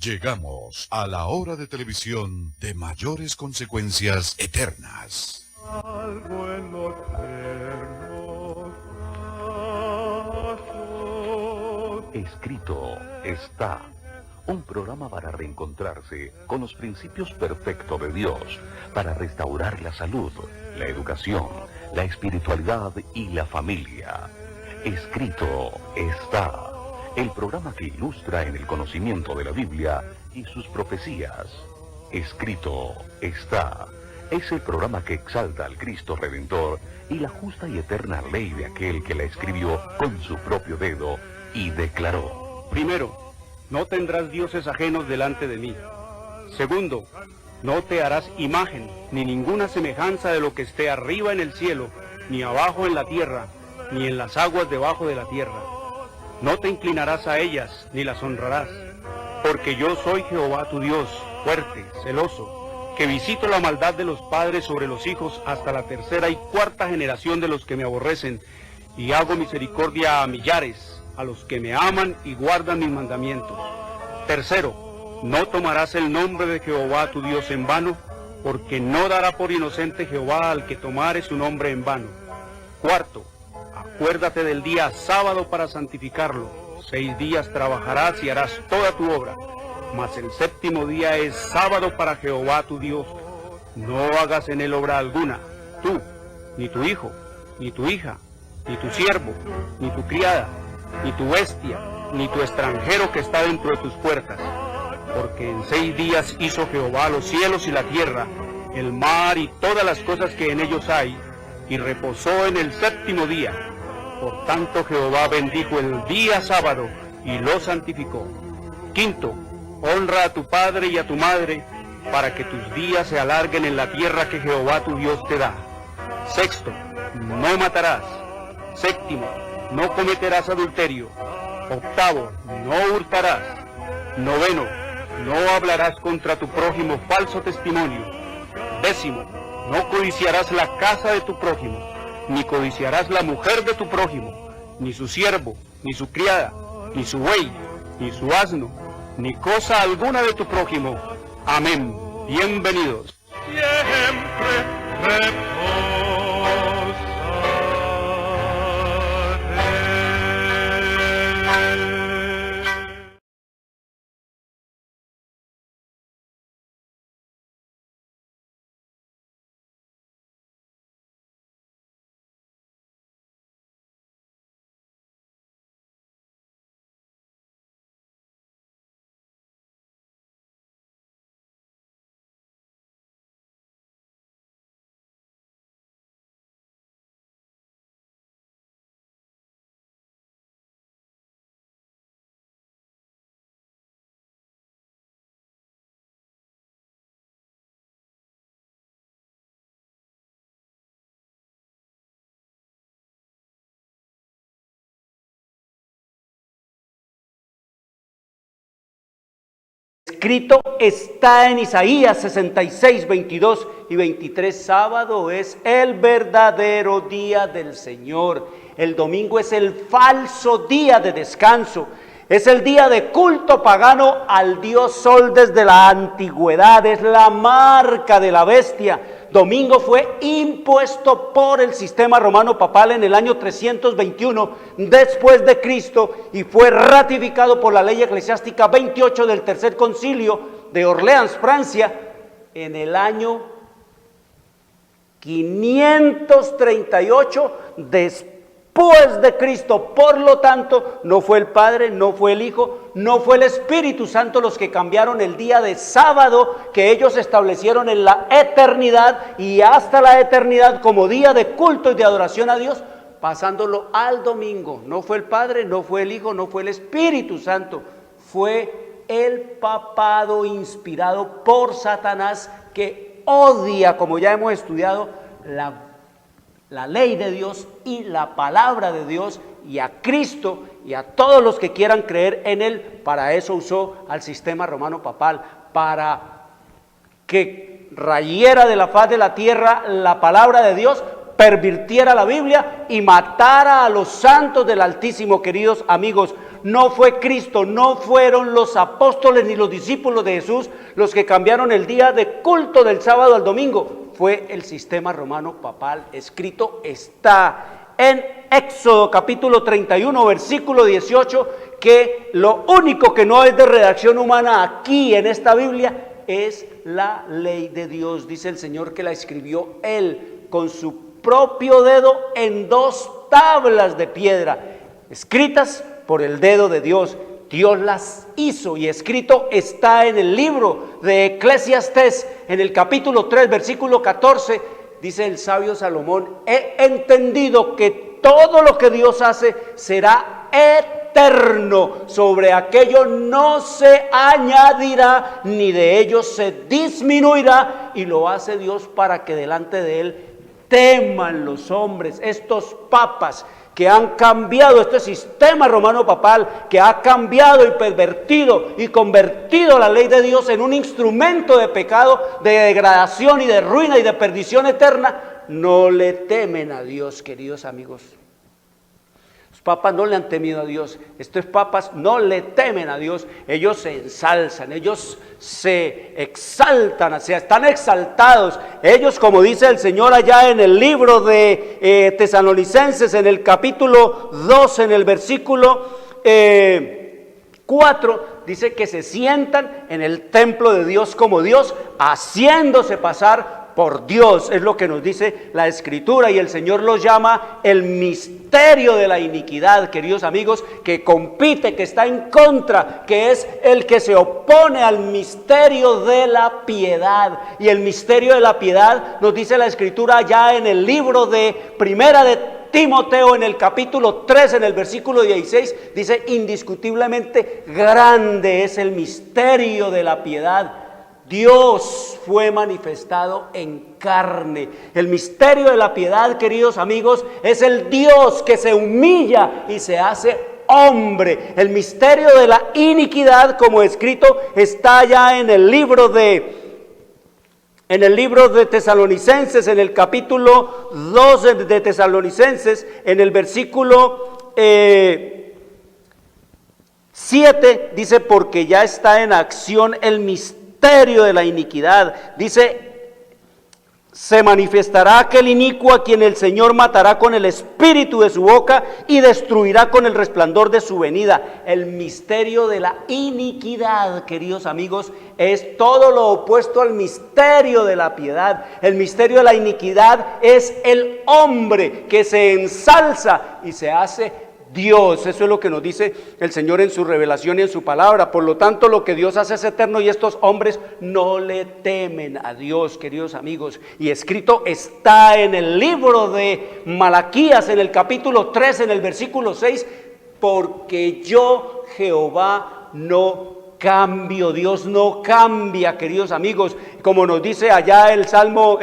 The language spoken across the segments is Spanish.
Llegamos a la hora de televisión de mayores consecuencias eternas. Algo en los eternos brazos. Escrito está. Un programa para reencontrarse con los principios perfectos de Dios, para restaurar la salud, la educación, la espiritualidad y la familia. Escrito está. El programa que ilustra en el conocimiento de la Biblia y sus profecías. Escrito está. Es el programa que exalta al Cristo Redentor y la justa y eterna ley de aquel que la escribió con su propio dedo y declaró. Primero, no tendrás dioses ajenos delante de mí. Segundo, no te harás imagen, ni ninguna semejanza de lo que esté arriba en el cielo, ni abajo en la tierra, ni en las aguas debajo de la tierra. No te inclinarás a ellas, ni las honrarás, porque yo soy Jehová tu Dios, fuerte, celoso, que visito la maldad de los padres sobre los hijos hasta la tercera y cuarta generación de los que me aborrecen, y hago misericordia a millares, a los que me aman y guardan mis mandamientos. Tercero, no tomarás el nombre de Jehová tu Dios en vano, porque no dará por inocente Jehová al que tomare su nombre en vano. Cuarto, acuérdate del día sábado para santificarlo. 6 días trabajarás y harás toda tu obra, mas el séptimo día es sábado para Jehová tu Dios. No hagas en él obra alguna, tú, ni tu hijo, ni tu hija, ni tu siervo, ni tu criada, ni tu bestia, ni tu extranjero que está dentro de tus puertas. Porque en 6 días hizo Jehová los cielos y la tierra, el mar y todas las cosas que en ellos hay, y reposó en el séptimo día. Por tanto Jehová bendijo el día sábado y lo santificó. Quinto, honra a tu padre y a tu madre, para que tus días se alarguen en la tierra que Jehová tu Dios te da. Sexto, no matarás. Séptimo, no cometerás adulterio. Octavo, no hurtarás. Noveno, no hablarás contra tu prójimo falso testimonio. Décimo, no codiciarás la casa de tu prójimo, ni codiciarás la mujer de tu prójimo, ni su siervo, ni su criada, ni su buey, ni su asno, ni cosa alguna de tu prójimo. Amén. Bienvenidos. Siempre reposaré. Escrito está en Isaías 66, 22 y 23. Sábado es el verdadero día del Señor. El domingo es el falso día de descanso. Es el día de culto pagano al dios Sol desde la antigüedad. Es la marca de la bestia. Domingo fue impuesto por el sistema romano papal en el año 321 después de Cristo y fue ratificado por la ley eclesiástica 28 del Tercer Concilio de Orleans, Francia, en el año 538 después de Cristo. Por lo tanto, no fue el Padre, no fue el Hijo, no fue el Espíritu Santo los que cambiaron el día de sábado que ellos establecieron en la eternidad y hasta la eternidad como día de culto y de adoración a Dios, pasándolo al domingo. No fue el Padre, no fue el Hijo, no fue el Espíritu Santo, fue el papado inspirado por Satanás, que odia, como ya hemos estudiado, la ley de Dios y la palabra de Dios y a Cristo y a todos los que quieran creer en Él. Para eso usó al sistema romano papal, para que rayera de la faz de la tierra la palabra de Dios, pervirtiera la Biblia y matara a los santos del Altísimo. Queridos amigos, No fue Cristo, no fueron los apóstoles ni los discípulos de Jesús los que cambiaron el día de culto del sábado al domingo. Fue el sistema romano papal. Escrito está en Éxodo capítulo 31, versículo 18, que lo único que no es de redacción humana aquí en esta Biblia es la ley de Dios. Dice el Señor que la escribió Él con su propio dedo en 2 tablas de piedra, escritas por el dedo de Dios. Dios las hizo y escrito está en el libro de Eclesiastés, en el capítulo 3, versículo 14, dice el sabio Salomón: he entendido que todo lo que Dios hace será eterno, sobre aquello no se añadirá, ni de ello se disminuirá, y lo hace Dios para que delante de Él teman los hombres. Estos papas que han cambiado este sistema romano papal, que ha cambiado y pervertido y convertido la ley de Dios en un instrumento de pecado, de degradación y de ruina y de perdición eterna, no le temen a Dios, queridos amigos. Los papas no le han temido a Dios. Estos papas no le temen a Dios. Ellos se ensalzan, ellos se exaltan, o sea, están exaltados. Ellos, como dice el Señor allá en el libro de Tesalonicenses, en el capítulo 2, en el versículo 4, dice que se sientan en el templo de Dios como Dios, haciéndose pasar por Dios. Es lo que nos dice la Escritura, y el Señor los llama el misterio de la iniquidad, queridos amigos, que compite, que está en contra, que es el que se opone al misterio de la piedad. Y el misterio de la piedad nos dice la Escritura ya en el libro de Primera de Timoteo, en el capítulo 3, en el versículo 16, dice: indiscutiblemente grande es el misterio de la piedad. Dios fue manifestado en carne. El misterio de la piedad, queridos amigos, es el Dios que se humilla y se hace hombre. El misterio de la iniquidad, como escrito está ya en el libro de Tesalonicenses, en el capítulo 2 de Tesalonicenses, en el versículo 7, dice: porque ya está en acción el misterio de la iniquidad. Dice: se manifestará aquel inicuo a quien el Señor matará con el espíritu de su boca y destruirá con el resplandor de su venida. El misterio de la iniquidad, queridos amigos, es todo lo opuesto al misterio de la piedad. El misterio de la iniquidad es el hombre que se ensalza y se hace Dios. Eso es lo que nos dice el Señor en su revelación y en su palabra. Por lo tanto, lo que Dios hace es eterno, y estos hombres no le temen a Dios, queridos amigos. Y escrito está en el libro de Malaquías, en el capítulo 3, en el versículo 6: porque yo, Jehová, no cambio. Dios no cambia, queridos amigos. Como nos dice allá el Salmo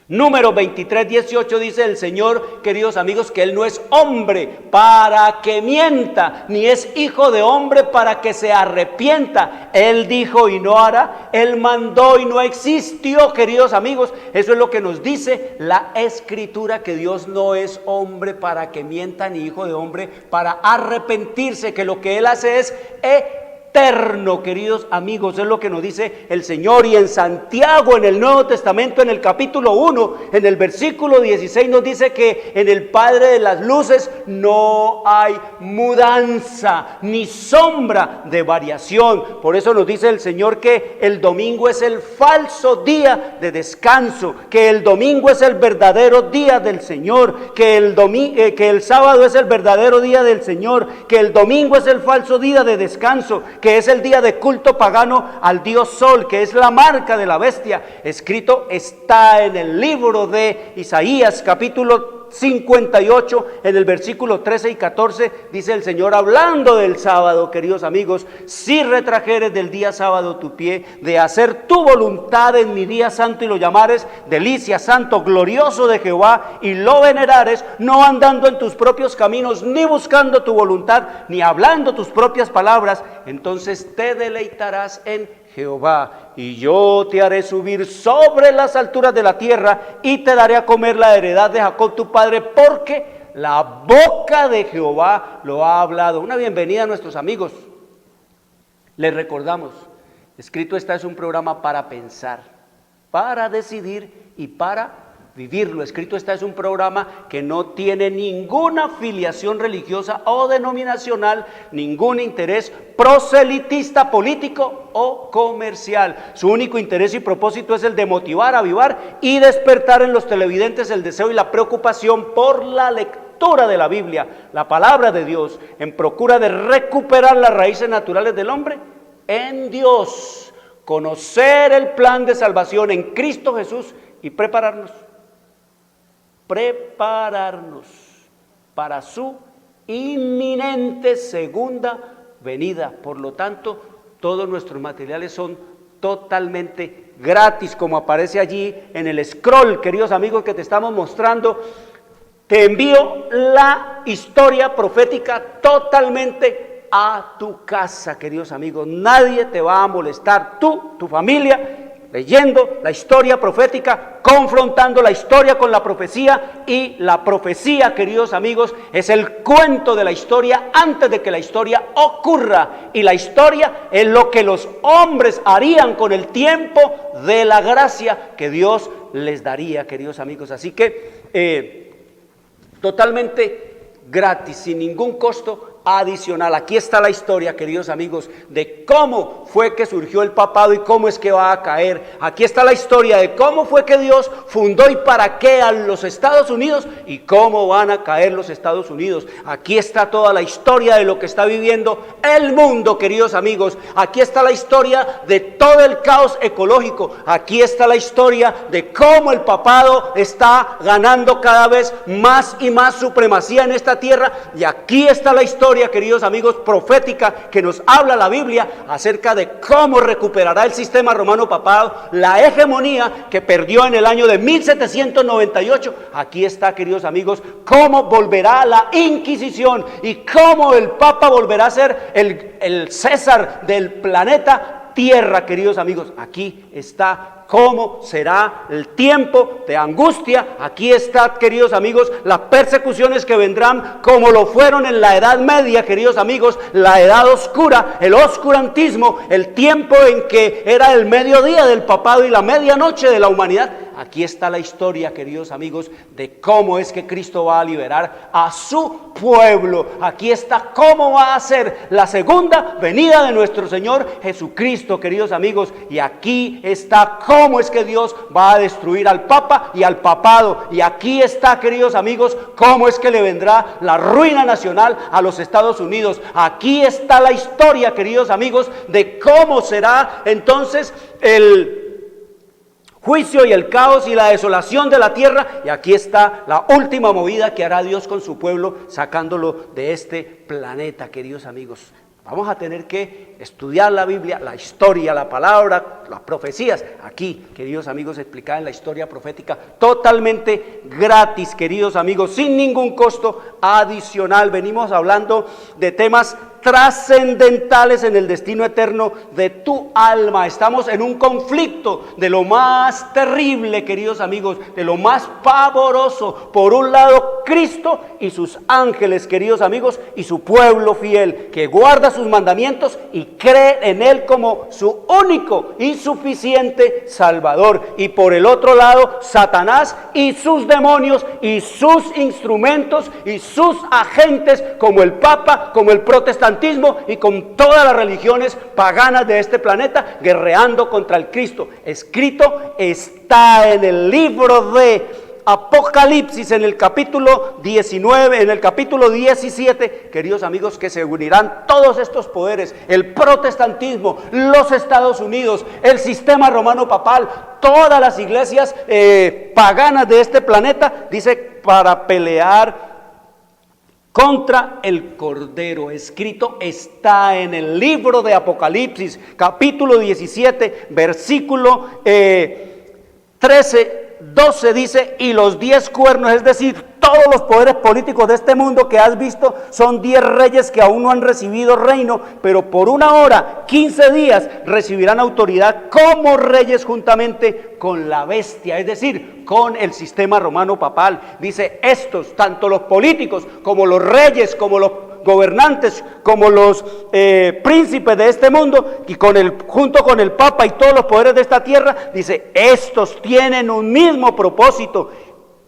Número 23, 18, dice el Señor, queridos amigos, que Él no es hombre para que mienta, ni es hijo de hombre para que se arrepienta. Él dijo y no hará, Él mandó y no existió, queridos amigos. Eso es lo que nos dice la Escritura, que Dios no es hombre para que mienta, ni hijo de hombre para arrepentirse, que lo que Él hace es eterno, queridos amigos. Es lo que nos dice el Señor. Y en Santiago, en el Nuevo Testamento, en el capítulo 1, en el versículo 16, nos dice que en el Padre de las luces no hay mudanza ni sombra de variación. Por eso nos dice el Señor que el domingo es el falso día de descanso, que el domingo es el verdadero día del Señor, que el sábado es el verdadero día del Señor, que el domingo es el falso día de descanso, que es el día de culto pagano al dios Sol, que es la marca de la bestia. Escrito está en el libro de Isaías, capítulo 58, en el versículo 13 y 14, dice el Señor hablando del sábado, queridos amigos: si retrajeres del día sábado tu pie, de hacer tu voluntad en mi día santo, y lo llamares delicia, santo, glorioso de Jehová, y lo venerares, no andando en tus propios caminos, ni buscando tu voluntad, ni hablando tus propias palabras, entonces te deleitarás en Jehová, y yo te haré subir sobre las alturas de la tierra, y te daré a comer la heredad de Jacob tu padre, porque la boca de Jehová lo ha hablado. Una bienvenida a nuestros amigos. Les recordamos, Escrito está es un programa para pensar, para decidir y para vivirlo. Escrito está es un programa que no tiene ninguna filiación religiosa o denominacional, ningún interés proselitista, político o comercial. Su único interés y propósito es el de motivar, avivar y despertar en los televidentes el deseo y la preocupación por la lectura de la Biblia, la palabra de Dios, en procura de recuperar las raíces naturales del hombre en Dios, conocer el plan de salvación en Cristo Jesús y prepararnos para su inminente segunda venida. Por lo tanto, todos nuestros materiales son totalmente gratis, como aparece allí en el scroll, queridos amigos, que te estamos mostrando. Te envío la historia profética totalmente a tu casa, queridos amigos. Nadie te va a molestar, tú, tu familia, leyendo la historia profética, confrontando la historia con la profecía. Y la profecía, queridos amigos, es el cuento de la historia antes de que la historia ocurra. Y la historia es lo que los hombres harían con el tiempo de la gracia que Dios les daría, queridos amigos. Así que totalmente gratis, sin ningún costo adicional. Aquí está la historia, queridos amigos, de cómo fue que surgió el papado y cómo es que va a caer. Aquí está la historia de cómo fue que Dios fundó y para qué a los Estados Unidos y cómo van a caer los Estados Unidos. Aquí está toda la historia de lo que está viviendo el mundo, queridos amigos. Aquí está la historia de todo el caos ecológico. Aquí está la historia de cómo el papado está ganando cada vez más y más supremacía en esta tierra. Y aquí está la historia, queridos amigos, profética que nos habla la Biblia acerca de cómo recuperará el sistema romano papado la hegemonía que perdió en el año de 1798. Aquí está, queridos amigos, cómo volverá la Inquisición y cómo el Papa volverá a ser el César del planeta Tierra, queridos amigos. Aquí está cómo será el tiempo de angustia. Aquí está, queridos amigos, las persecuciones que vendrán como lo fueron en la Edad Media, queridos amigos, la Edad Oscura, el oscurantismo, el tiempo en que era el mediodía del papado y la medianoche de la humanidad. Aquí está la historia, queridos amigos, de cómo es que Cristo va a liberar a su pueblo. Aquí está cómo va a ser la segunda venida de nuestro Señor Jesucristo, queridos amigos. Y aquí está cómo es que Dios va a destruir al Papa y al papado. Y aquí está, queridos amigos, cómo es que le vendrá la ruina nacional a los Estados Unidos. Aquí está la historia, queridos amigos, de cómo será entonces el juicio y el caos y la desolación de la tierra. Y aquí está la última movida que hará Dios con su pueblo, sacándolo de este planeta, queridos amigos. Vamos a tener que estudiar la Biblia, la historia, la palabra, las profecías. Aquí, queridos amigos, explicada en la historia profética, totalmente gratis, queridos amigos, sin ningún costo adicional. Venimos hablando de temas trascendentales en el destino eterno de tu alma. Estamos en un conflicto de lo más terrible, queridos amigos, de lo más pavoroso. Por un lado, Cristo y sus ángeles, queridos amigos, y su pueblo fiel, que guarda sus mandamientos y cree en Él como su único y suficiente Salvador. Y por el otro lado, Satanás y sus demonios y sus instrumentos y sus agentes, como el Papa, como el protestantismo y con todas las religiones paganas de este planeta, guerreando contra el Cristo. Escrito está en el libro de Apocalipsis, en el capítulo 19, en el capítulo 17, queridos amigos, que se unirán todos estos poderes: el protestantismo, los Estados Unidos, el sistema romano papal, todas las iglesias paganas de este planeta, dice, para pelear contra el Cordero. Escrito está en el libro de Apocalipsis, capítulo 17, versículo 13. 12 dice, y los 10 cuernos, es decir, todos los poderes políticos de este mundo que has visto, son 10 reyes que aún no han recibido reino, pero por 1 hora, 15 días, recibirán autoridad como reyes juntamente con la bestia, es decir, con el sistema romano papal. Dice, estos, tanto los políticos como los reyes, como los gobernantes, como los príncipes de este mundo, y junto con el Papa y todos los poderes de esta tierra, dice, estos tienen un mismo propósito: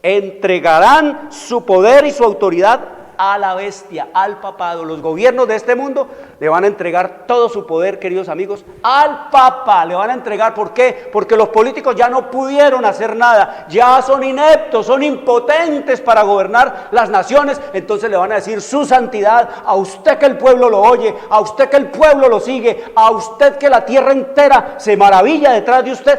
entregarán su poder y su autoridad a la bestia, al papado. Los gobiernos de este mundo le van a entregar todo su poder, queridos amigos, al Papa. Le van a entregar, ¿por qué? Porque los políticos ya no pudieron hacer nada, ya son ineptos, son impotentes para gobernar las naciones. Entonces le van a decir, su santidad, a usted que el pueblo lo oye, a usted que el pueblo lo sigue, a usted que la tierra entera se maravilla detrás de usted,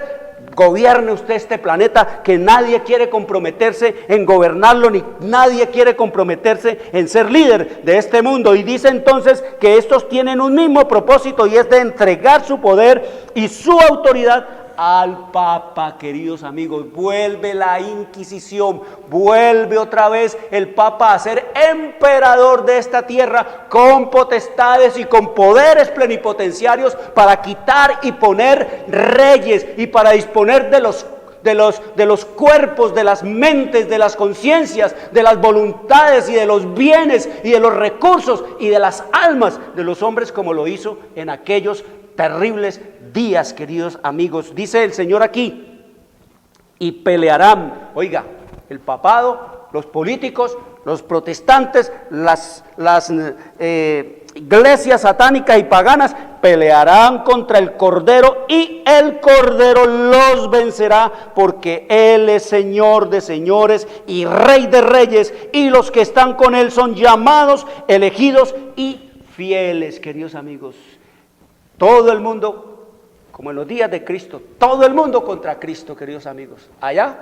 gobierne usted este planeta, que nadie quiere comprometerse en gobernarlo, ni nadie quiere comprometerse en ser líder de este mundo. Y dice entonces que estos tienen un mismo propósito, y es de entregar su poder y su autoridad al Papa, queridos amigos. Vuelve la Inquisición, vuelve otra vez el Papa a ser emperador de esta tierra, con potestades y con poderes plenipotenciarios para quitar y poner reyes, y para disponer de los cuerpos, de las mentes, de las conciencias, de las voluntades y de los bienes y de los recursos y de las almas de los hombres, como lo hizo en aquellos terribles días, queridos amigos. Dice el Señor aquí, y pelearán, oiga, el papado, los políticos, los protestantes, las iglesias satánicas y paganas pelearán contra el Cordero, y el Cordero los vencerá, porque Él es Señor de señores y Rey de reyes, y los que están con Él son llamados, elegidos y fieles. Queridos amigos, todo el mundo, como en los días de Cristo, todo el mundo contra Cristo, queridos amigos. Allá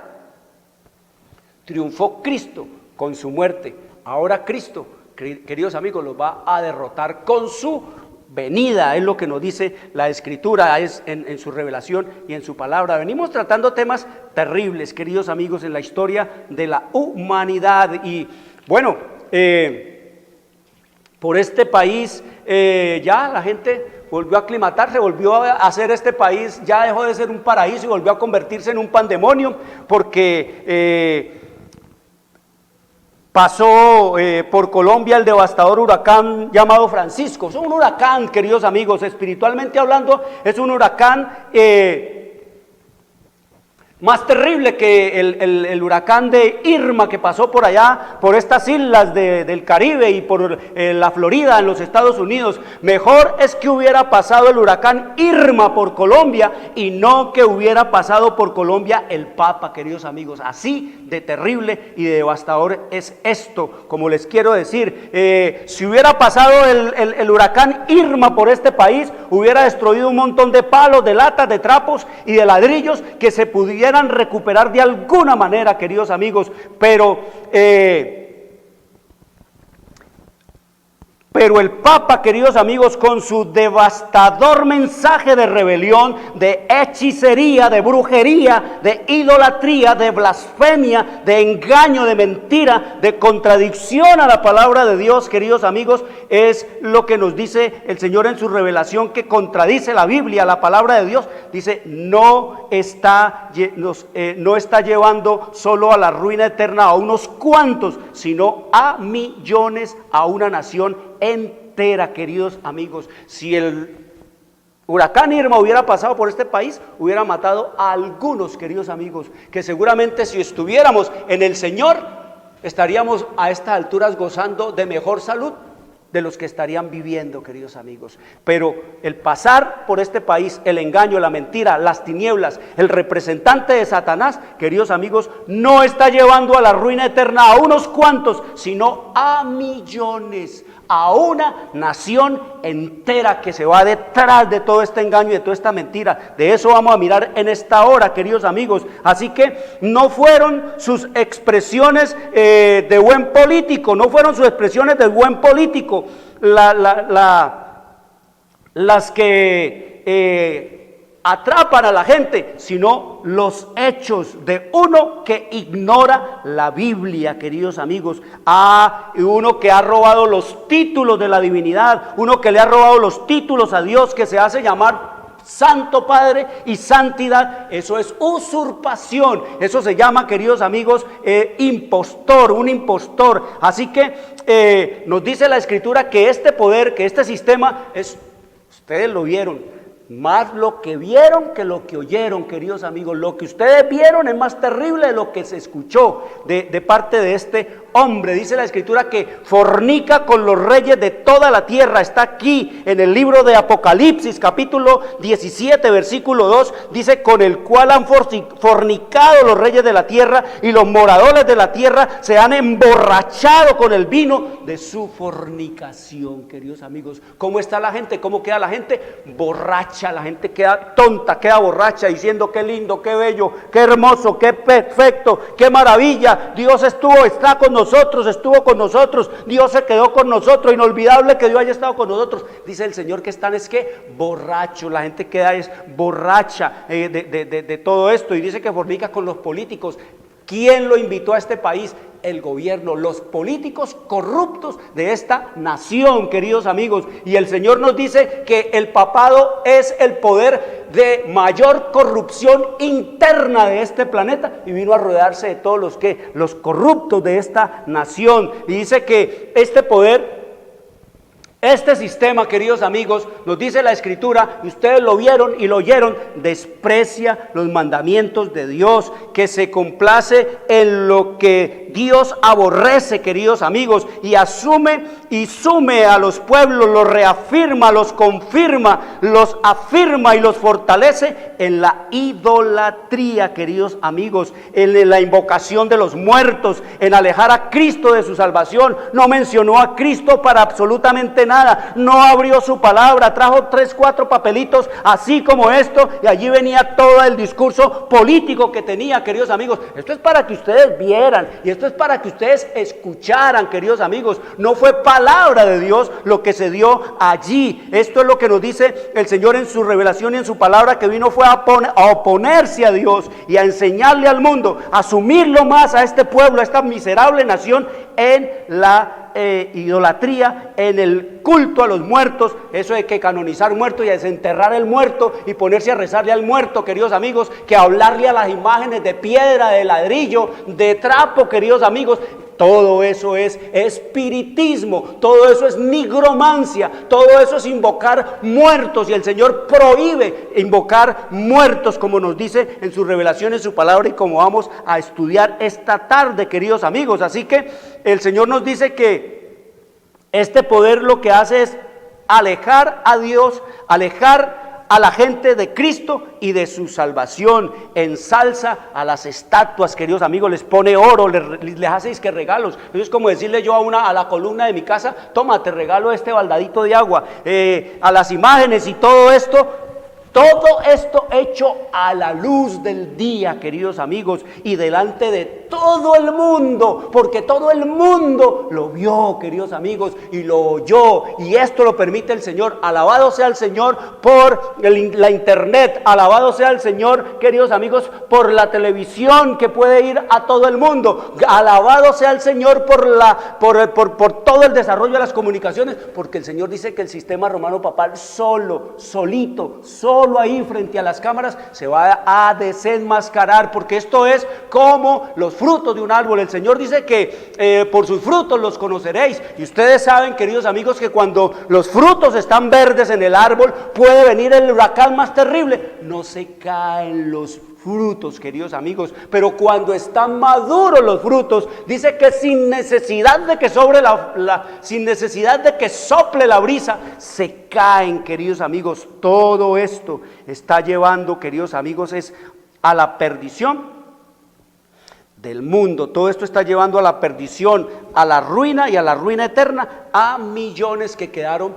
triunfó Cristo con su muerte. Ahora Cristo, queridos amigos, los va a derrotar con su venida. Es lo que nos dice la Escritura, es en su revelación y en su palabra. Venimos tratando temas terribles, queridos amigos, en la historia de la humanidad. Y bueno, por este país ya la gente volvió a aclimatarse, volvió a hacer este país, ya dejó de ser un paraíso y volvió a convertirse en un pandemonio, porque pasó por Colombia el devastador huracán llamado Francisco. Es un huracán, queridos amigos, espiritualmente hablando, es un huracán más terrible que el huracán de Irma, que pasó por allá, por estas islas del Caribe y por la Florida en los Estados Unidos. Mejor es que hubiera pasado el huracán Irma por Colombia, y no que hubiera pasado por Colombia el Papa, queridos amigos. Así de terrible y de devastador es esto, como les quiero decir. Si hubiera pasado el huracán Irma por este país, hubiera destruido un montón de palos, de latas, de trapos y de ladrillos que se pudieran recuperar de alguna manera, queridos amigos, pero el Papa, queridos amigos, con su devastador mensaje de rebelión, de hechicería, de brujería, de idolatría, de blasfemia, de engaño, de mentira, de contradicción a la palabra de Dios, queridos amigos, es lo que nos dice el Señor en su revelación, que contradice la Biblia, la palabra de Dios. Dice, no está llevando solo a la ruina eterna a unos cuantos, sino a millones, a una nación entera, queridos amigos. Si el huracán Irma hubiera pasado por este país, hubiera matado a algunos, queridos amigos, que seguramente si estuviéramos en el Señor, estaríamos a estas alturas gozando de mejor salud de los que estarían viviendo, queridos amigos. Pero el pasar por este país, el engaño, la mentira, las tinieblas, el representante de Satanás, queridos amigos, no está llevando a la ruina eterna a unos cuantos, sino a millones, a una nación entera que se va detrás de todo este engaño y de toda esta mentira. De eso vamos a mirar en esta hora, queridos amigos. Así que no fueron sus expresiones de buen político, no fueron sus expresiones de buen político las que atrapan a la gente, sino los hechos de uno que ignora la Biblia, queridos amigos. Uno que ha robado los títulos de la divinidad, uno que le ha robado los títulos a Dios, que se hace llamar Santo Padre y Santidad. Eso es usurpación. Eso se llama, queridos amigos, impostor, un impostor. Así que nos dice la Escritura que este poder, que este sistema es, ustedes lo vieron, más lo que vieron que lo que oyeron, queridos amigos. Lo que ustedes vieron es más terrible de lo que se escuchó de parte de este hombre. Dice la Escritura que fornica con los reyes de toda la tierra. Está aquí en el libro de Apocalipsis, capítulo 17, versículo 2. Dice: con el cual han fornicado los reyes de la tierra, y los moradores de la tierra se han emborrachado con el vino de su fornicación. Queridos amigos, ¿cómo está la gente? ¿Cómo queda la gente? Borracha. La gente queda tonta, queda borracha, diciendo: qué lindo, qué bello, qué hermoso, qué perfecto, qué maravilla. Dios está con nosotros, estuvo con nosotros, Dios se quedó con nosotros, inolvidable que Dios haya estado con nosotros. Dice el Señor que están es que borrachos, la gente queda es borracha de todo esto, y dice que fornica con los políticos. ¿Quién lo invitó a este país? El gobierno, los políticos corruptos de esta nación, queridos amigos. Y el Señor nos dice que el papado es el poder de mayor corrupción interna de este planeta, y vino a rodearse de todos los corruptos de esta nación. Y dice que este poder, este sistema, queridos amigos, nos dice la Escritura, y ustedes lo vieron y lo oyeron, desprecia los mandamientos de Dios, que se complace en lo que Dios aborrece, queridos amigos, y asume y sume a los pueblos, los reafirma, los confirma, los afirma y los fortalece en la idolatría, queridos amigos, en la invocación de los muertos, en alejar a Cristo de su salvación. No mencionó a Cristo para absolutamente nada, no abrió su palabra, trajo 3, 4 papelitos así como esto, y allí venía todo el discurso político que tenía, queridos amigos. Esto es para que ustedes vieran, y esto es para que ustedes escucharan, queridos amigos. No fue palabra de Dios lo que se dio allí. Esto es lo que nos dice el Señor en su revelación y en su palabra, que vino fue a oponerse a Dios y a enseñarle al mundo, a sumirlo más a este pueblo, a esta miserable nación, en la idolatría, en el culto a los muertos. Eso de que canonizar muertos y desenterrar el muerto y ponerse a rezarle al muerto, queridos amigos, que hablarle a las imágenes de piedra, de ladrillo, de trapo, queridos amigos. Todo eso es espiritismo, todo eso es nigromancia, todo eso es invocar muertos, y el Señor prohíbe invocar muertos, como nos dice en su revelación, en su palabra, y como vamos a estudiar esta tarde, queridos amigos. Así que el Señor nos dice que este poder lo que hace es alejar a Dios, alejar a la gente de Cristo y de su salvación. Ensalza a las estatuas, queridos amigos, les pone oro, les hace que regalos. Eso es como decirle yo a la columna de mi casa: toma, te regalo este baldadito de agua. A las imágenes y todo esto hecho a la luz del día, queridos amigos, y delante de todo el mundo, porque todo el mundo lo vio, queridos amigos, y lo oyó, y esto lo permite el Señor. Alabado sea el Señor por la internet, alabado sea el Señor, queridos amigos, por la televisión que puede ir a todo el mundo, alabado sea el Señor por todo el desarrollo de las comunicaciones, porque el Señor dice que el sistema romano papal solo ahí frente a las cámaras se va a desenmascarar, porque esto es como los frutos de un árbol. El Señor dice que por sus frutos los conoceréis, y ustedes saben, queridos amigos, que cuando los frutos están verdes en el árbol, puede venir el huracán más terrible, no se caen los frutos, queridos amigos, pero cuando están maduros los frutos, dice que sin necesidad de que sin necesidad de que sople la brisa, se caen, queridos amigos. Todo esto está llevando, queridos amigos, es a la perdición del mundo. Todo esto está llevando a la perdición, a la ruina y a la ruina eterna, a millones que quedaron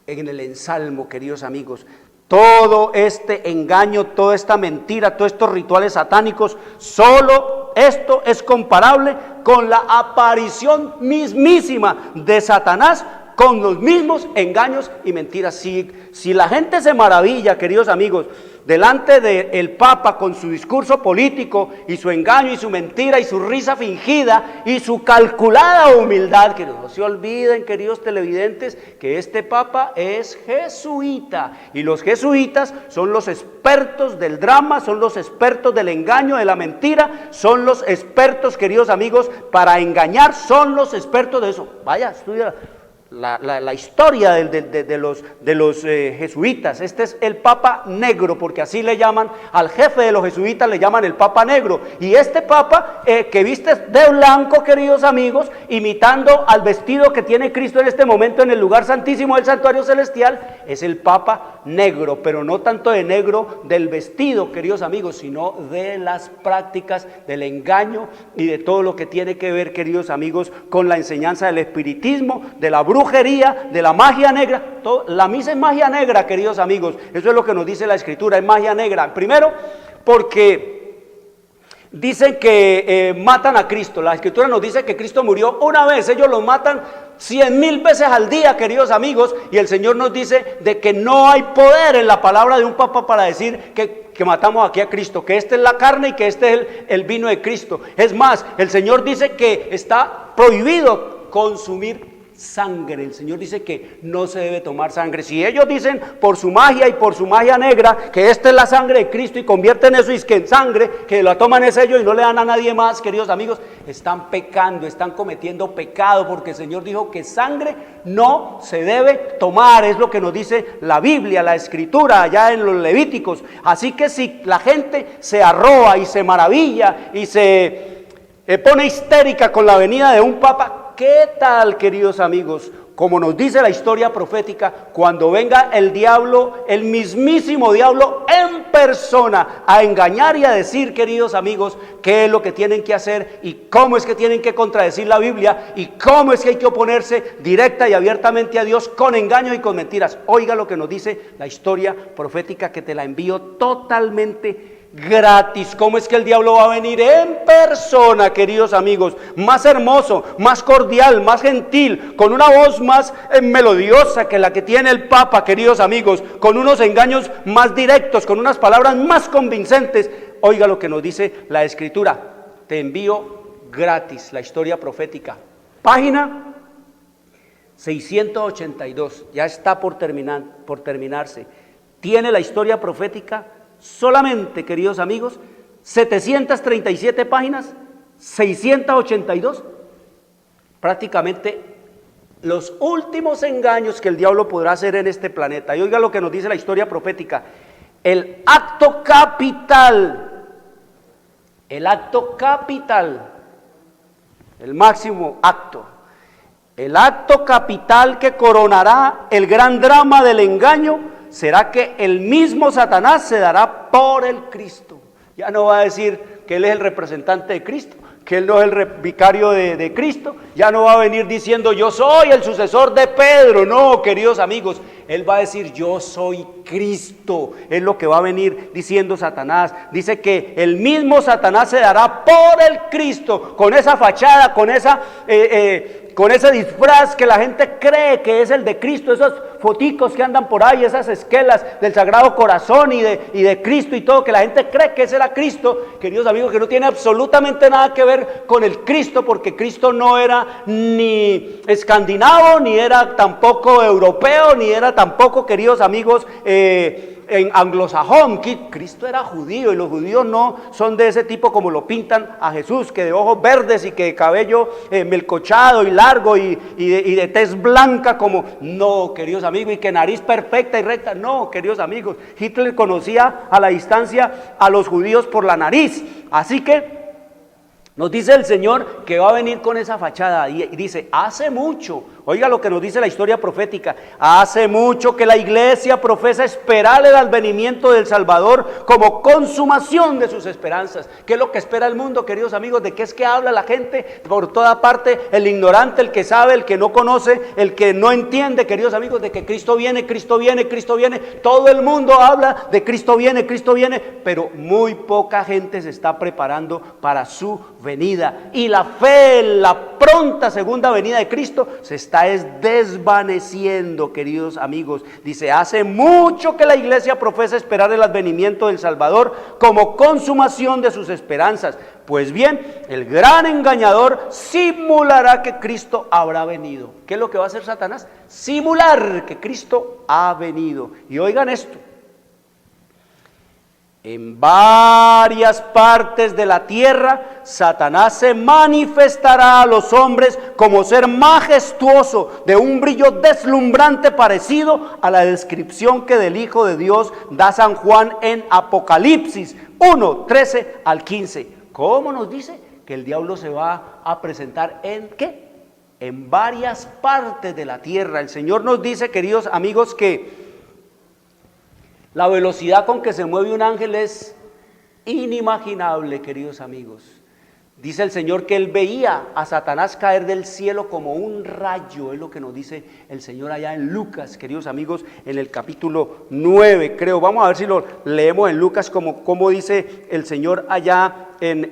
en el ensalmo, queridos amigos. Todo este engaño, toda esta mentira, todos estos rituales satánicos, solo esto es comparable con la aparición mismísima de Satanás, con los mismos engaños y mentiras. Si la gente se maravilla, queridos amigos, delante del Papa con su discurso político y su engaño y su mentira y su risa fingida y su calculada humildad, que no se olviden, queridos televidentes, que este Papa es jesuita y los jesuitas son los expertos del drama, son los expertos del engaño, de la mentira, son los expertos, queridos amigos, para engañar, son los expertos de eso. Vaya, estudia la historia de los jesuitas. Este es el Papa Negro, porque así le llaman al jefe de los jesuitas, le llaman el Papa Negro. Y este Papa que viste de blanco, queridos amigos, imitando al vestido que tiene Cristo en este momento en el lugar santísimo del santuario celestial, es el Papa Negro, pero no tanto de negro del vestido, queridos amigos, sino de las prácticas del engaño y de todo lo que tiene que ver, queridos amigos, con la enseñanza del espiritismo, de la brujería, de la magia negra. La misa es magia negra, queridos amigos. Eso es lo que nos dice la Escritura, es magia negra. Primero, porque dicen que matan a Cristo. La Escritura nos dice que Cristo murió una vez, ellos lo matan 100,000 veces al día, queridos amigos, y el Señor nos dice de que no hay poder en la palabra de un papa para decir que matamos aquí a Cristo, que esta es la carne y que este es el vino de Cristo. Es más, el Señor dice que está prohibido consumir sangre. El Señor dice que no se debe tomar sangre. Si ellos dicen por su magia y por su magia negra que esta es la sangre de Cristo y convierten eso y que en sangre, que la toman es ellos y no le dan a nadie más, queridos amigos, están pecando, están cometiendo pecado, porque el Señor dijo que sangre no se debe tomar. Es lo que nos dice la Biblia, la Escritura allá en los Levíticos. Así que si la gente se arroba y se maravilla y se pone histérica con la venida de un papa, ¿qué tal, queridos amigos? Como nos dice la historia profética, cuando venga el diablo, el mismísimo diablo en persona, a engañar y a decir, queridos amigos, qué es lo que tienen que hacer y cómo es que tienen que contradecir la Biblia y cómo es que hay que oponerse directa y abiertamente a Dios con engaño y con mentiras. Oiga lo que nos dice la historia profética, que te la envío totalmente gratis. ¿Cómo es que el diablo va a venir en persona, queridos amigos? Más hermoso, más cordial, más gentil, con una voz más melodiosa que la que tiene el Papa, queridos amigos, con unos engaños más directos, con unas palabras más convincentes. Oiga lo que nos dice la Escritura. Te envío gratis la historia profética. Página 682. Ya está por terminarse. Tiene la historia profética solamente, queridos amigos, 737 páginas, 682, prácticamente los últimos engaños que el diablo podrá hacer en este planeta. Y oiga lo que nos dice la historia profética: el acto capital, el máximo acto, el acto capital que coronará el gran drama del engaño, será que el mismo Satanás se dará por el Cristo. Ya no va a decir que él es el representante de Cristo, que él no es el vicario de Cristo. Ya no va a venir diciendo yo soy el sucesor de Pedro. No, queridos amigos, él va a decir yo soy Cristo. Es lo que va a venir diciendo Satanás. Dice que el mismo Satanás se dará por el Cristo, con esa fachada, con ese disfraz que la gente cree que es el de Cristo, esos foticos que andan por ahí, esas esquelas del Sagrado Corazón y de Cristo y todo, que la gente cree que ese era Cristo. Queridos amigos, que no tiene absolutamente nada que ver con el Cristo, porque Cristo no era ni escandinavo, ni era tampoco europeo, ni era tampoco, queridos amigos, en anglosajón. Cristo era judío, y los judíos no son de ese tipo como lo pintan a Jesús, que de ojos verdes y que de cabello melcochado y largo y de tez blanca, como no, queridos amigos, y que nariz perfecta y recta. No, queridos amigos, Hitler conocía a la distancia a los judíos por la nariz. Así que nos dice el Señor que va a venir con esa fachada y dice, hace mucho, oiga lo que nos dice la historia profética, hace mucho que la iglesia profesa esperar el advenimiento del Salvador como consumación de sus esperanzas. ¿Qué es lo que espera el mundo, queridos amigos? ¿De qué es que habla la gente por toda parte? El ignorante, el que sabe, el que no conoce, el que no entiende, queridos amigos, de que Cristo viene, Cristo viene, Cristo viene. Todo el mundo habla de Cristo viene, pero muy poca gente se está preparando para su venida. Y la fe en la pronta segunda venida de Cristo se está está desvaneciendo, queridos amigos. Dice, hace mucho que la iglesia profesa esperar el advenimiento del Salvador como consumación de sus esperanzas. Pues bien, el gran engañador simulará que Cristo habrá venido. ¿Qué es lo que va a hacer Satanás? Simular que Cristo ha venido. Y oigan esto. En varias partes de la tierra, Satanás se manifestará a los hombres como ser majestuoso, de un brillo deslumbrante parecido a la descripción que del Hijo de Dios da San Juan en Apocalipsis 1, 13 al 15. ¿Cómo nos dice? Que el diablo se va a presentar ¿en qué? En varias partes de la tierra. El Señor nos dice, queridos amigos, que la velocidad con que se mueve un ángel es inimaginable, queridos amigos. Dice el Señor que Él veía a Satanás caer del cielo como un rayo, es lo que nos dice el Señor allá en Lucas, queridos amigos, en el capítulo 9, creo. Vamos a ver si lo leemos en Lucas, como dice el Señor allá en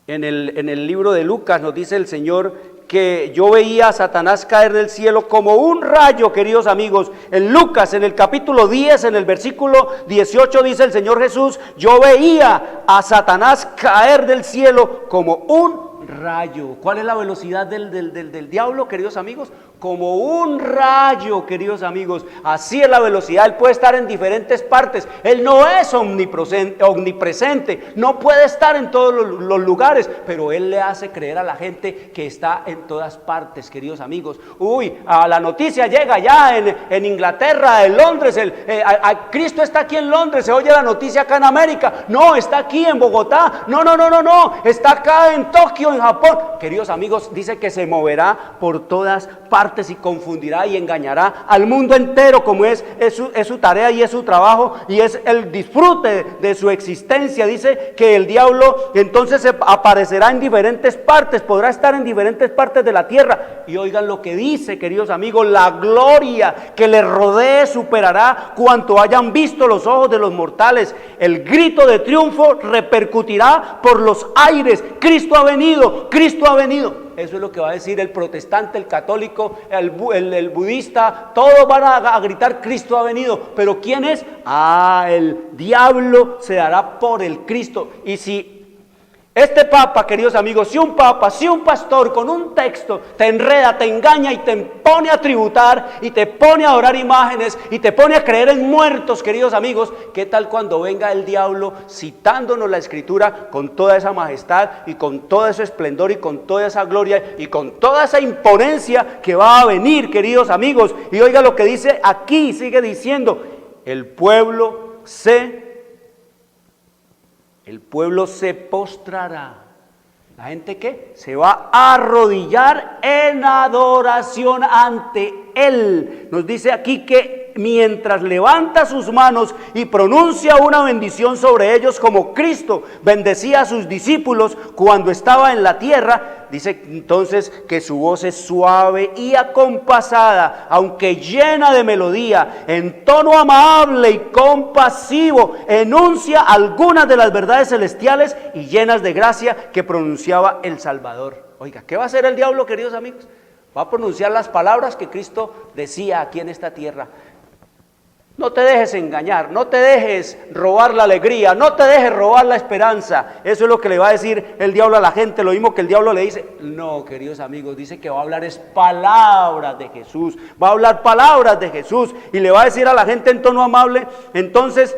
el libro de Lucas. Nos dice el Señor que yo veía a Satanás caer del cielo como un rayo, queridos amigos. En Lucas, en el capítulo 10, en el versículo 18, dice el Señor Jesús, yo veía a Satanás caer del cielo como un rayo. ¿Cuál es la velocidad del diablo, queridos amigos? Como un rayo, queridos amigos. Así es la velocidad. Él puede estar en diferentes partes. Él no es omnipresente, no puede estar en todos los lugares, pero Él le hace creer a la gente que está en todas partes, queridos amigos. La noticia llega ya en Inglaterra, en Londres. Cristo está aquí en Londres. Se oye la noticia acá en América. No, está aquí en Bogotá. No, está acá en Tokio, en Japón. Queridos amigos, dice que se moverá por todas partes y confundirá y engañará al mundo entero, como es su tarea y es su trabajo y es el disfrute de su existencia. Dice que el diablo entonces aparecerá en diferentes partes, podrá estar en diferentes partes de la tierra. Y oigan lo que dice, queridos amigos, la gloria que le rodee superará cuanto hayan visto los ojos de los mortales. El grito de triunfo repercutirá por los aires. Cristo ha venido, Cristo ha venido. Eso es lo que va a decir el protestante, el católico, el budista. Todos van a gritar Cristo ha venido. ¿Pero quién es? El diablo se dará por el Cristo. Y si este papa, queridos amigos, si un pastor con un texto te enreda, te engaña y te pone a tributar y te pone a adorar imágenes y te pone a creer en muertos, queridos amigos, ¿qué tal cuando venga el diablo citándonos la Escritura con toda esa majestad y con todo ese esplendor y con toda esa gloria y con toda esa imponencia que va a venir, queridos amigos? Y oiga lo que dice aquí, sigue diciendo, el pueblo se postrará. ¿La gente qué? Se va a arrodillar en adoración ante Él. Nos dice aquí que mientras levanta sus manos y pronuncia una bendición sobre ellos, como Cristo bendecía a sus discípulos cuando estaba en la tierra, dice entonces que su voz es suave y acompasada, aunque llena de melodía, en tono amable y compasivo, enuncia algunas de las verdades celestiales y llenas de gracia que pronunciaba el Salvador. Oiga, ¿qué va a hacer el diablo, queridos amigos? Va a pronunciar las palabras que Cristo decía aquí en esta tierra. No te dejes engañar, no te dejes robar la alegría, no te dejes robar la esperanza. Eso es lo que le va a decir el diablo a la gente, lo mismo que el diablo le dice. No, queridos amigos, dice que va a hablar es palabras de Jesús, va a hablar palabras de Jesús y le va a decir a la gente en tono amable, entonces,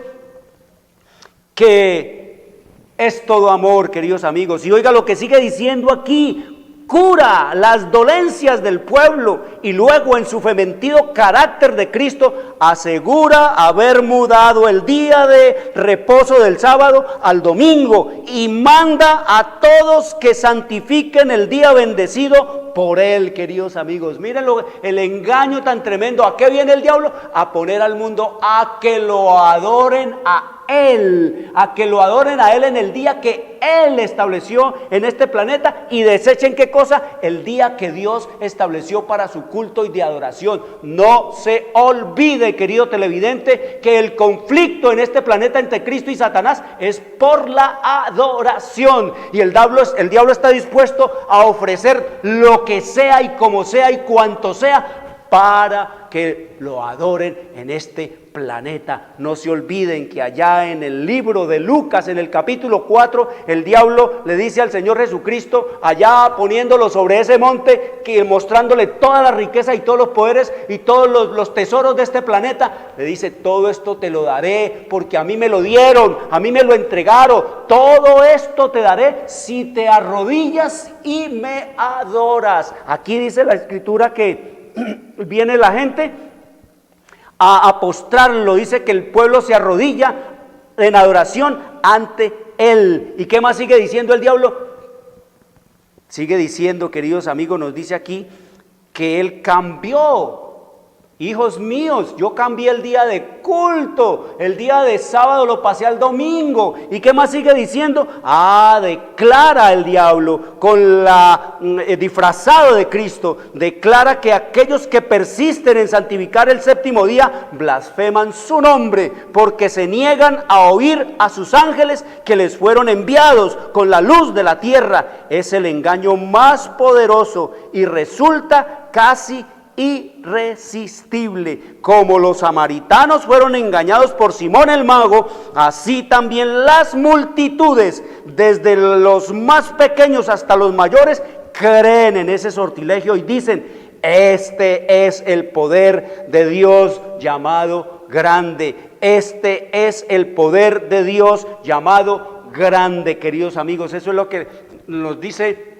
que es todo amor, queridos amigos. Y oiga lo que sigue diciendo aquí. Cura las dolencias del pueblo y luego en su fementido carácter de Cristo asegura haber mudado el día de reposo del sábado al domingo y manda a todos que santifiquen el día bendecido por Él, queridos amigos. Miren el engaño tan tremendo. ¿A qué viene el diablo? A poner al mundo a que lo adoren a Él, a que lo adoren a Él en el día que Él estableció en este planeta y desechen ¿qué cosa? El día que Dios estableció para su culto y de adoración. No se olvide, querido televidente, que el conflicto en este planeta entre Cristo y Satanás es por la adoración, y el diablo está dispuesto a ofrecer lo que sea y como sea y cuanto sea para que lo adoren en este planeta. No se olviden que allá en el libro de Lucas, en el capítulo 4, el diablo le dice al Señor Jesucristo, allá poniéndolo sobre ese monte, que mostrándole toda la riqueza y todos los poderes y todos los tesoros de este planeta, le dice: todo esto te lo daré porque a mí me lo dieron, a mí me lo entregaron, todo esto te daré si te arrodillas y me adoras. Aquí dice la Escritura que viene la gente a postrarlo, dice que el pueblo se arrodilla en adoración ante Él. ¿Y qué más sigue diciendo el diablo? Sigue diciendo, queridos amigos, nos dice aquí que Él cambió. Hijos míos, yo cambié el día de culto, el día de sábado lo pasé al domingo. ¿Y qué más sigue diciendo? Declara el diablo con disfrazado de Cristo, declara que aquellos que persisten en santificar el séptimo día blasfeman su nombre, porque se niegan a oír a sus ángeles que les fueron enviados con la luz de la tierra. Es el engaño más poderoso y resulta casi irresistible. Como los samaritanos fueron engañados por Simón el mago, así también las multitudes, desde los más pequeños hasta los mayores, creen en ese sortilegio y dicen: este es el poder de Dios llamado grande. Este es el poder de Dios llamado grande, queridos amigos. Eso es lo que nos dice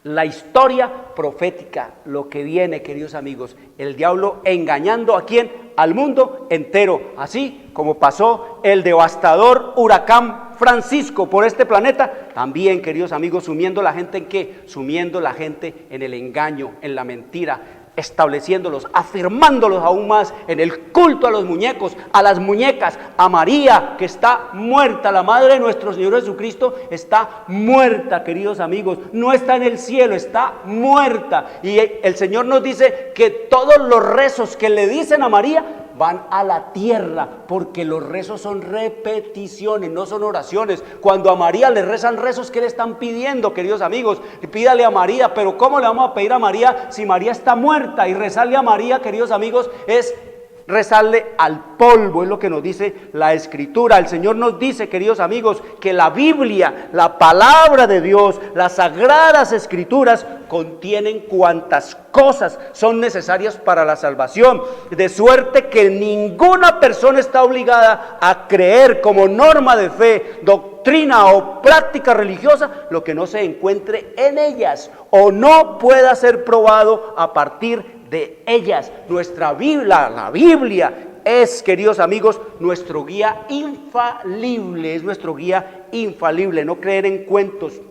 la historia profética, lo que viene, queridos amigos. El diablo engañando ¿a quién? Al mundo entero, así como pasó el devastador huracán Francisco por este planeta. También, queridos amigos, sumiendo la gente ¿en qué? Sumiendo la gente en el engaño, en la mentira, estableciéndolos, afirmándolos aún más en el culto a los muñecos, a las muñecas, a María, que está muerta, la madre de nuestro Señor Jesucristo está muerta, queridos amigos, no está en el cielo, está muerta. Y el Señor nos dice que todos los rezos que le dicen a María van a la tierra, porque los rezos son repeticiones, no son oraciones. Cuando a María le rezan rezos, ¿qué le están pidiendo, queridos amigos? Pídale a María, pero ¿cómo le vamos a pedir a María si María está muerta? Y rezarle a María, queridos amigos, es rezarle al polvo, es lo que nos dice la Escritura. El Señor nos dice, queridos amigos, que la Biblia, la palabra de Dios, las sagradas Escrituras contienen cuantas cosas son necesarias para la salvación, de suerte que ninguna persona está obligada a creer como norma de fe, doctrina o práctica religiosa lo que no se encuentre en ellas o no pueda ser probado a partir de ellas. Nuestra Biblia, la Biblia es, queridos amigos, nuestro guía infalible, es nuestro guía infalible. No creer en cuentos,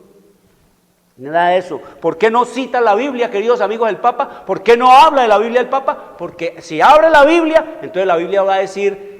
nada de eso. ¿Por qué no cita la Biblia, queridos amigos, del Papa? ¿Por qué no habla de la Biblia del Papa? Porque si abre la Biblia, entonces la Biblia va a decir: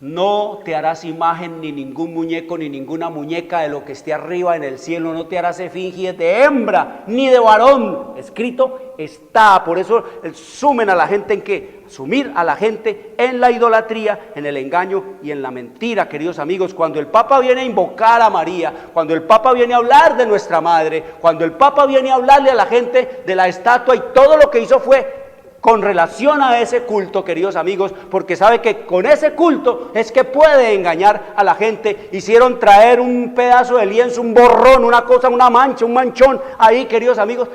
no te harás imagen ni ningún muñeco ni ninguna muñeca de lo que esté arriba en el cielo, no te harás efigie de hembra ni de varón. Escrito está. Por eso sumen a la gente en qué? Sumir a la gente en la idolatría, en el engaño y en la mentira, queridos amigos. Cuando el Papa viene a invocar a María, cuando el Papa viene a hablar de nuestra madre, cuando el Papa viene a hablarle a la gente de la estatua y todo lo que hizo fue con relación a ese culto, queridos amigos, porque sabe que con ese culto es que puede engañar a la gente. Hicieron traer un pedazo de lienzo, un borrón, una cosa, una mancha, un manchón ahí, queridos amigos.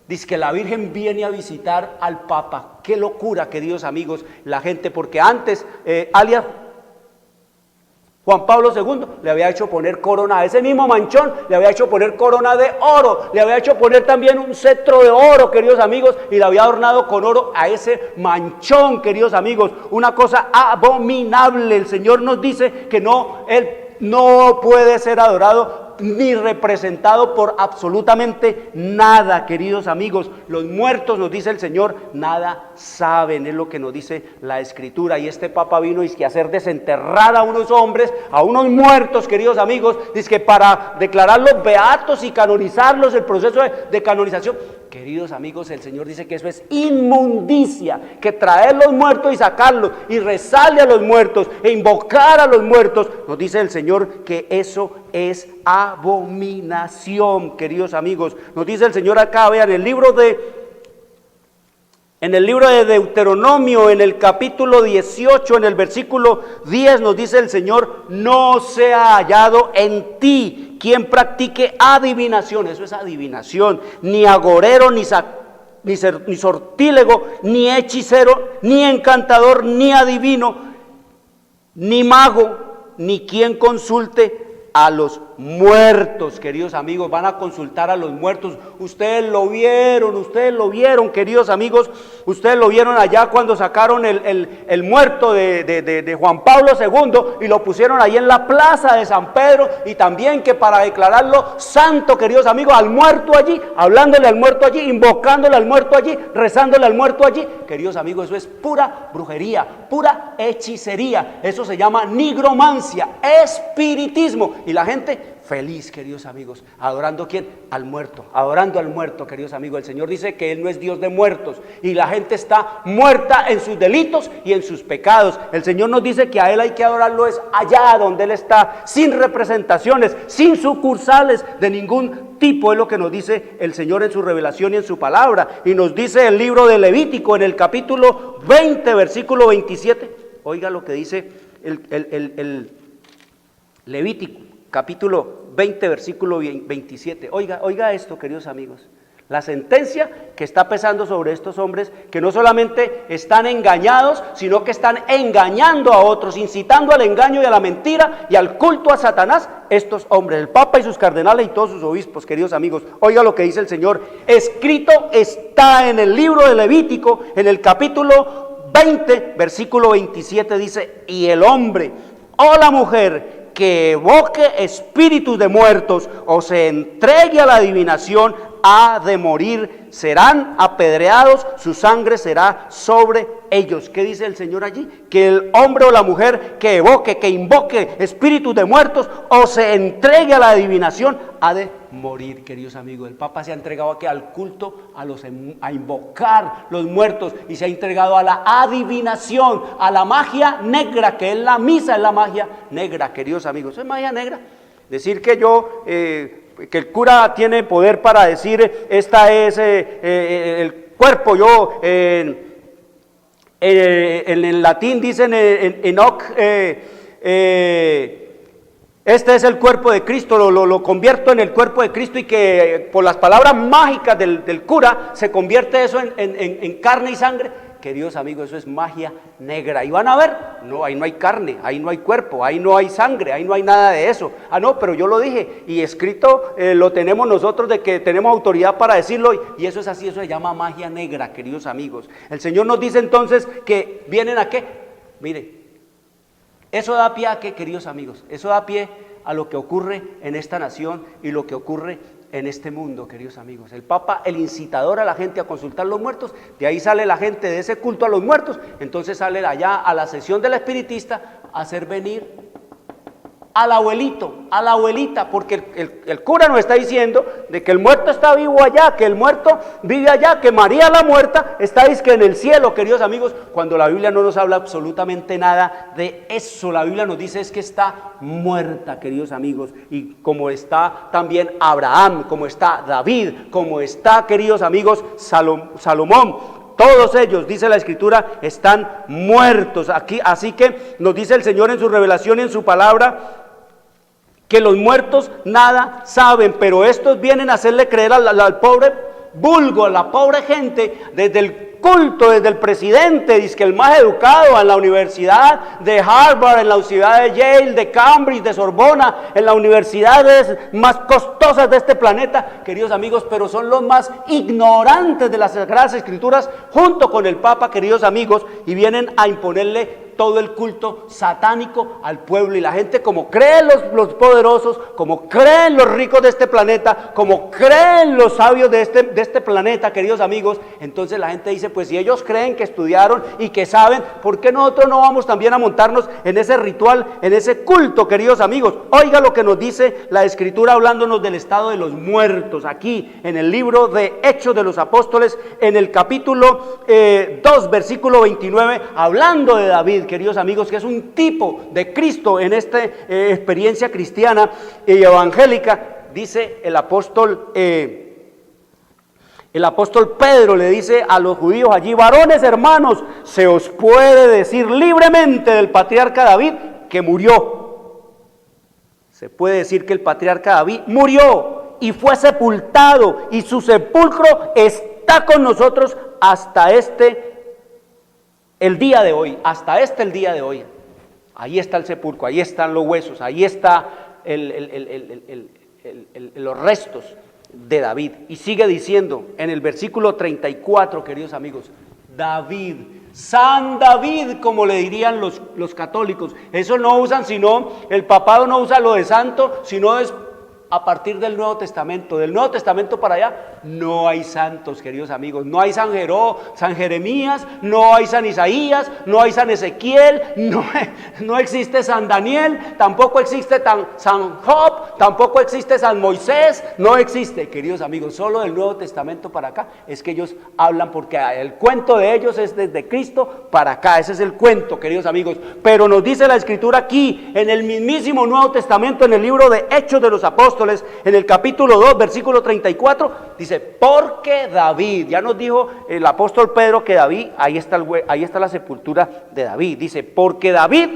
Dice que la Virgen viene a visitar al Papa. Qué locura, queridos amigos, la gente, porque antes alias Juan Pablo II le había hecho poner corona a ese mismo manchón, le había hecho poner corona de oro, le había hecho poner también un cetro de oro, queridos amigos, y le había adornado con oro a ese manchón, queridos amigos. Una cosa abominable. El Señor nos dice que Él no puede ser adorado ni representado por absolutamente nada, queridos amigos. Los muertos, nos dice el Señor, nada saben, es lo que nos dice la Escritura. Y este Papa vino a hacer desenterrar a unos hombres, a unos muertos, queridos amigos, dice que para declararlos beatos y canonizarlos, el proceso de canonización. Queridos amigos, el Señor dice que eso es inmundicia, que traer los muertos y sacarlos y rezarle a los muertos e invocar a los muertos, nos dice el Señor que eso es abominación, queridos amigos. Nos dice el Señor acá, vean, en el libro de Deuteronomio, en el capítulo 18, en el versículo 10, nos dice el Señor: no sea hallado en ti quien practique adivinación. Eso es adivinación, ni agorero, ni sortílego, ni hechicero, ni encantador, ni adivino, ni mago, ni quien consulte a los muertos. Queridos amigos, van a consultar a los muertos. Ustedes lo vieron, queridos amigos, ustedes lo vieron allá cuando sacaron el muerto de Juan Pablo II y lo pusieron ahí en la plaza de San Pedro, y también que para declararlo santo, queridos amigos, al muerto allí, hablándole al muerto allí, invocándole al muerto allí, rezándole al muerto allí. Queridos amigos, eso es pura brujería, pura hechicería. Eso se llama nigromancia, espiritismo, y la gente feliz, queridos amigos, adorando ¿quién? Al muerto, adorando al muerto, queridos amigos. El Señor dice que Él no es Dios de muertos, y la gente está muerta en sus delitos y en sus pecados. El Señor nos dice que a Él hay que adorarlo es allá donde Él está, sin representaciones, sin sucursales de ningún tipo. Es lo que nos dice el Señor en su revelación y en su palabra. Y nos dice el libro de Levítico, en el capítulo 20, versículo 27. Oiga lo que dice el Levítico, capítulo 20, versículo 27. Oiga esto, queridos amigos. La sentencia que está pesando sobre estos hombres, que no solamente están engañados, sino que están engañando a otros, incitando al engaño y a la mentira y al culto a Satanás. Estos hombres, el Papa y sus cardenales y todos sus obispos, queridos amigos. Oiga lo que dice el Señor. Escrito está en el libro de Levítico, en el capítulo 20, versículo 27, dice: y el hombre o la mujer que evoque espíritus de muertos o se entregue a la adivinación ha de morir, serán apedreados, su sangre será sobre ellos. ¿Qué dice el Señor allí? Que el hombre o la mujer que evoque, que invoque espíritus de muertos o se entregue a la adivinación ha de morir, queridos amigos. El Papa se ha entregado aquí al culto, a invocar los muertos, y se ha entregado a la adivinación, a la magia negra, que es la misa, es la magia negra, queridos amigos. ¿Es magia negra? Decir que que el cura tiene poder para decir esta es el cuerpo. En el latín dicen enoc, este es el cuerpo de Cristo, lo convierto en el cuerpo de Cristo, y que por las palabras mágicas del cura se convierte eso en carne y sangre. Queridos amigos, eso es magia negra. Y van a ver, no, ahí no hay carne, ahí no hay cuerpo, ahí no hay sangre, ahí no hay nada de eso. Ah, no, pero yo lo dije, y escrito lo tenemos nosotros, de que tenemos autoridad para decirlo, y eso es así, eso se llama magia negra, queridos amigos. El Señor nos dice entonces que vienen a qué. Mire, eso da pie a qué, queridos amigos. Eso da pie a lo que ocurre en esta nación y lo que ocurre en este mundo, queridos amigos. El Papa, el incitador a la gente a consultar los muertos, de ahí sale la gente de ese culto a los muertos, entonces sale allá a la sesión del espiritista a hacer venir al abuelito, a la abuelita, porque el cura nos está diciendo de que el muerto está vivo allá, que el muerto vive allá, que María la muerta está dizque en el cielo, queridos amigos, cuando la Biblia no nos habla absolutamente nada de eso. La Biblia nos dice es que está muerta, queridos amigos, y como está también Abraham, como está David, como está, queridos amigos, Salomón. Todos ellos, dice la Escritura, están muertos aquí. Así que nos dice el Señor en su revelación y en su palabra que los muertos nada saben, pero estos vienen a hacerle creer al pobre vulgo, a la pobre gente, desde el culto, desde el presidente, dice que el más educado en la universidad de Harvard, en la universidad de Yale, de Cambridge, de Sorbona, en las universidades más costosas de este planeta, queridos amigos, pero son los más ignorantes de las Sagradas Escrituras, junto con el Papa, queridos amigos, y vienen a imponerle todo el culto satánico al pueblo. Y la gente, como creen los poderosos, como creen los ricos de este planeta, como creen los sabios de este planeta, queridos amigos, entonces la gente dice, pues si ellos creen que estudiaron y que saben, ¿por qué nosotros no vamos también a montarnos en ese ritual, en ese culto, queridos amigos? Oiga lo que nos dice la Escritura hablándonos del estado de los muertos, aquí en el libro de Hechos de los Apóstoles, en el capítulo 2, versículo 29, hablando de David, queridos amigos, que es un tipo de Cristo en esta experiencia cristiana y evangélica. Dice el apóstol Pedro, le dice a los judíos allí: varones hermanos, se os puede decir libremente del patriarca David que murió. Se puede decir que el patriarca David murió y fue sepultado, y su sepulcro está con nosotros hasta el día de hoy, el día de hoy. Ahí está el sepulcro, ahí están los huesos, ahí está los restos de David. Y sigue diciendo en el versículo 34, queridos amigos, David, San David, como le dirían los católicos. Eso no usan, sino el papado no usa lo de santo, sino es a partir del Nuevo Testamento. Del Nuevo Testamento para allá no hay santos, queridos amigos. No hay San Jeremías, no hay San Isaías, no hay San Ezequiel, no existe San Daniel, tampoco existe San Job, tampoco existe San Moisés, no existe, queridos amigos. Solo del Nuevo Testamento para acá es que ellos hablan, porque el cuento de ellos es desde Cristo para acá. Ese es el cuento, queridos amigos. Pero nos dice la Escritura aquí, en el mismísimo Nuevo Testamento, en el libro de Hechos de los Apóstoles, en el capítulo 2, versículo 34, dice: porque David, ya nos dijo el apóstol Pedro que David, ahí está la sepultura de David. Dice: porque David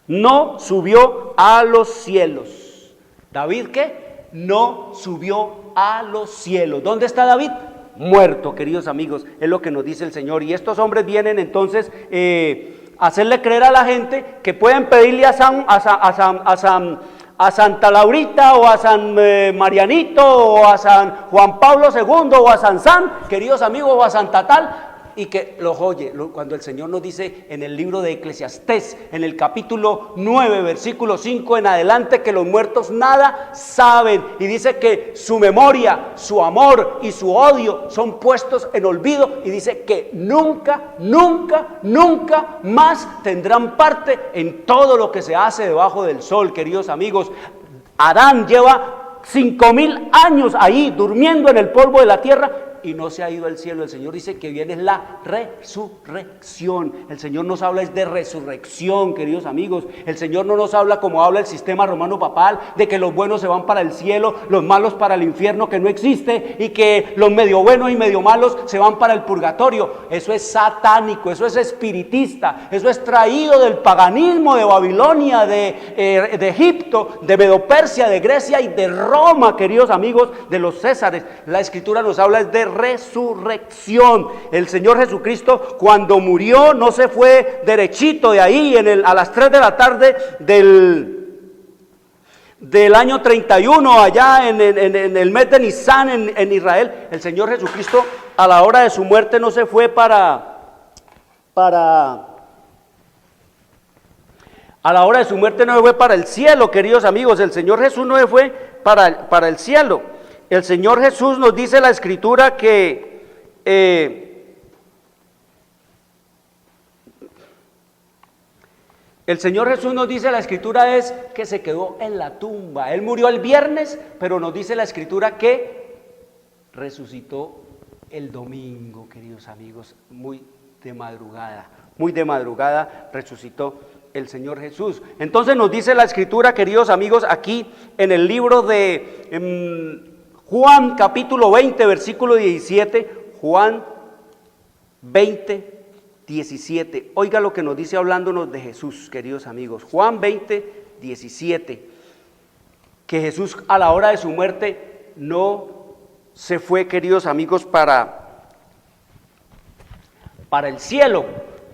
no subió a los cielos. ¿David qué? No subió a los cielos. ¿Dónde está David? Muerto, queridos amigos, es lo que nos dice el Señor. Y estos hombres vienen entonces a hacerle creer a la gente que pueden pedirle a Santa Laurita o a San Marianito o a San Juan Pablo II o a San, queridos amigos, o a Santa Tal, y que los oye. Cuando el Señor nos dice en el libro de Eclesiastés, en el capítulo 9, versículo 5 en adelante, que los muertos nada saben, y dice que su memoria, su amor y su odio son puestos en olvido, y dice que nunca, nunca, nunca más tendrán parte en todo lo que se hace debajo del sol, queridos amigos. Adán lleva 5,000 años ahí durmiendo en el polvo de la tierra y no se ha ido al cielo. El Señor dice que viene la resurrección. El Señor nos habla es de resurrección, queridos amigos. El Señor no nos habla como habla el sistema romano papal, de que los buenos se van para el cielo, los malos para el infierno, que no existe, y que los medio buenos y medio malos se van para el purgatorio. Eso es satánico, eso es espiritista, eso es traído del paganismo de Babilonia, de Egipto, de Medopersia, de Grecia y de Roma, queridos amigos, de los Césares. La Escritura nos habla es de resurrección. El Señor Jesucristo, cuando murió, no se fue derechito de ahí a las 3 de la tarde del año 31, allá en el mes de Nisan en Israel. El Señor Jesucristo, a la hora de su muerte, no se fue a la hora de su muerte no se fue para el cielo, queridos amigos. El Señor Jesús no se fue para el cielo. El Señor Jesús, nos dice la Escritura que el Señor Jesús, nos dice la Escritura, es que se quedó en la tumba. Él murió el viernes, pero nos dice la Escritura que resucitó el domingo, queridos amigos, muy de madrugada resucitó el Señor Jesús. Entonces nos dice la Escritura, queridos amigos, aquí en el libro de Juan capítulo 20, versículo 17, Juan 20, 17. Oiga lo que nos dice hablándonos de Jesús, queridos amigos. Juan 20, 17. Que Jesús a la hora de su muerte no se fue, queridos amigos, para el cielo.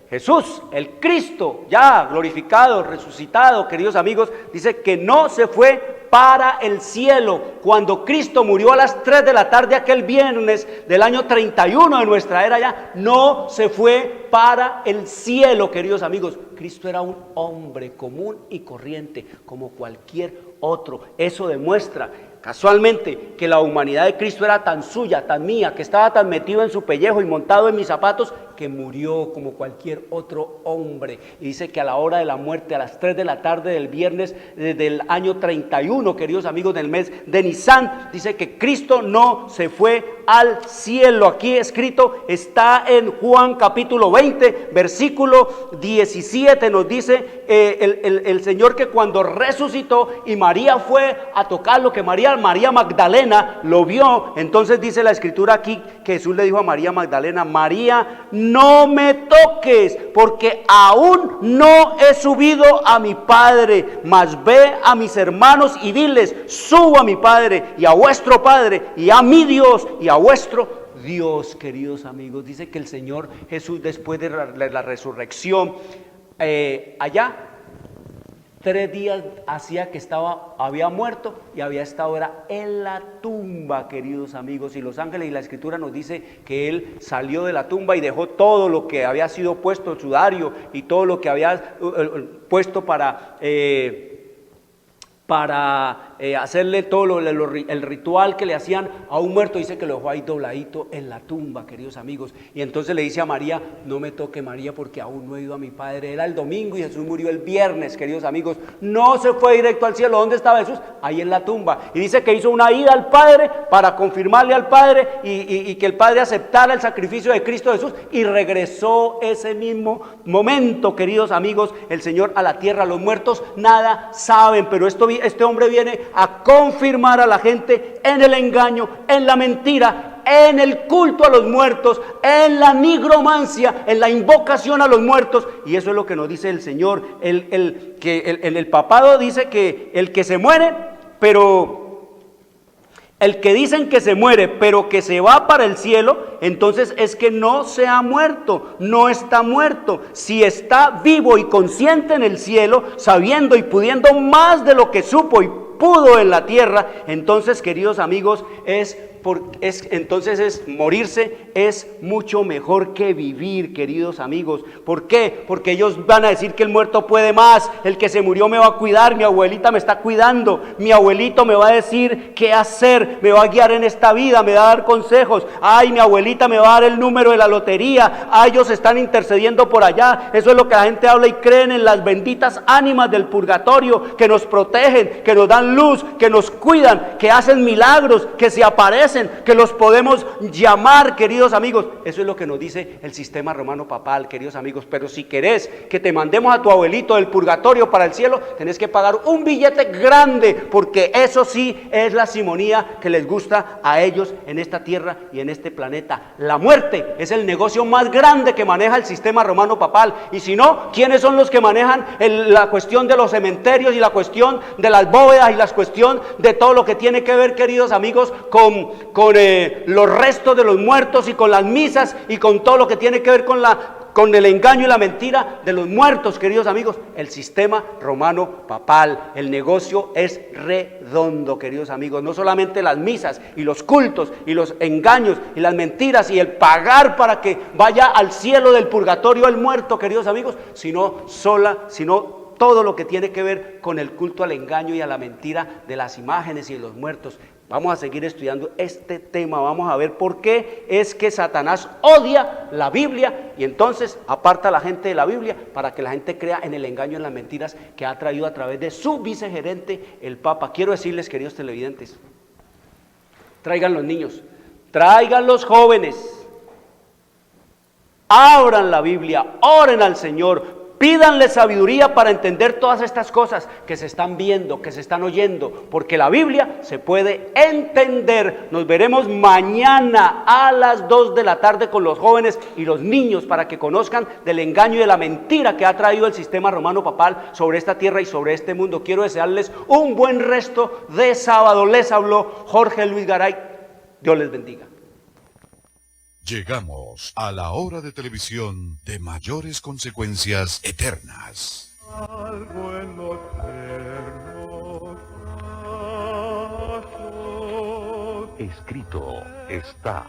Jesús, el Cristo, ya glorificado, resucitado, queridos amigos, dice que no se fue para el cielo. Cuando Cristo murió a las 3 de la tarde aquel viernes del año 31 de nuestra era ya, no se fue para el cielo, queridos amigos. Cristo era un hombre común y corriente, como cualquier otro. Eso demuestra casualmente que la humanidad de Cristo era tan suya, tan mía, que estaba tan metido en su pellejo y montado en mis zapatos, que murió como cualquier otro hombre. Y dice que a la hora de la muerte, a las 3 de la tarde del viernes del año 31, queridos amigos, del mes de Nisan, dice que Cristo no se fue al cielo. Aquí escrito está en Juan capítulo 20, versículo 17, nos dice el Señor que cuando resucitó y María fue a tocarlo, que María Magdalena lo vio. Entonces dice la escritura aquí que Jesús le dijo a María Magdalena: María, no me toques, porque aún no he subido a mi Padre, mas ve a mis hermanos y diles: subo a mi Padre y a vuestro Padre y a mi Dios y a vuestro Dios. Queridos amigos, dice que el Señor Jesús, después de la resurrección, allá 3 días hacía que había muerto y había estado era en la tumba, queridos amigos. Y los ángeles y la escritura nos dice que él salió de la tumba y dejó todo lo que había sido puesto, el sudario y todo lo que había puesto para hacerle todo el ritual que le hacían a un muerto. Dice que lo dejó ahí dobladito en la tumba, queridos amigos. Y entonces le dice a María: no me toque, María, porque aún no he ido a mi Padre. Era el domingo y Jesús murió el viernes, queridos amigos. No se fue directo al cielo. ¿Dónde estaba Jesús? Ahí en la tumba. Y dice que hizo una ida al Padre para confirmarle al Padre y que el Padre aceptara el sacrificio de Cristo Jesús, y regresó ese mismo momento, queridos amigos, el Señor a la tierra. Los muertos nada saben, pero este hombre viene a confirmar a la gente en el engaño, en la mentira, en el culto a los muertos, en la nigromancia, en la invocación a los muertos. Y eso es lo que nos dice el Señor. El papado dice que el que se muere, pero el que dicen que se muere, pero que se va para el cielo, entonces es que no se ha muerto, no está muerto. Si está vivo y consciente en el cielo, sabiendo y pudiendo más de lo que supo y pudo en la tierra, entonces, queridos amigos, entonces morirse es mucho mejor que vivir, queridos amigos. ¿Por qué? Porque ellos van a decir que el muerto puede más, el que se murió me va a cuidar, mi abuelita me está cuidando, mi abuelito me va a decir qué hacer, me va a guiar en esta vida, me va a dar consejos. Ay, mi abuelita me va a dar el número de la lotería. Ay, ellos están intercediendo por allá. Eso es lo que la gente habla y creen en las benditas ánimas del purgatorio, que nos protegen, que nos dan luz, que nos cuidan, que hacen milagros, que se aparecen, que los podemos llamar, queridos amigos. Eso es lo que nos dice el sistema romano papal, queridos amigos. Pero si querés que te mandemos a tu abuelito del purgatorio para el cielo, tenés que pagar un billete grande, porque eso sí es la simonía que les gusta a ellos en esta tierra y en este planeta. La muerte es el negocio más grande que maneja el sistema romano papal. Y si no, ¿quiénes son los que manejan la cuestión de los cementerios y la cuestión de las bóvedas y la cuestión de todo lo que tiene que ver, queridos amigos, con los restos de los muertos y con las misas y con todo lo que tiene que ver con el engaño y la mentira de los muertos, queridos amigos? El sistema romano papal. El negocio es redondo, queridos amigos. No solamente las misas y los cultos y los engaños y las mentiras y el pagar para que vaya al cielo del purgatorio el muerto, queridos amigos, sino todo lo que tiene que ver con el culto al engaño y a la mentira de las imágenes y de los muertos. Vamos a seguir estudiando este tema. Vamos a ver por qué es que Satanás odia la Biblia y entonces aparta a la gente de la Biblia para que la gente crea en el engaño y en las mentiras que ha traído a través de su vicegerente, el Papa. Quiero decirles, queridos televidentes, traigan los niños, traigan los jóvenes, abran la Biblia, oren al Señor, pídanle sabiduría para entender todas estas cosas que se están viendo, que se están oyendo, porque la Biblia se puede entender. Nos veremos mañana a las 2 de la tarde con los jóvenes y los niños para que conozcan del engaño y de la mentira que ha traído el sistema romano papal sobre esta tierra y sobre este mundo. Quiero desearles un buen resto de sábado. Les habló Jorge Luis Garay. Dios les bendiga. Llegamos a la hora de televisión de mayores consecuencias eternas. Algo en lo eterno Escrito está.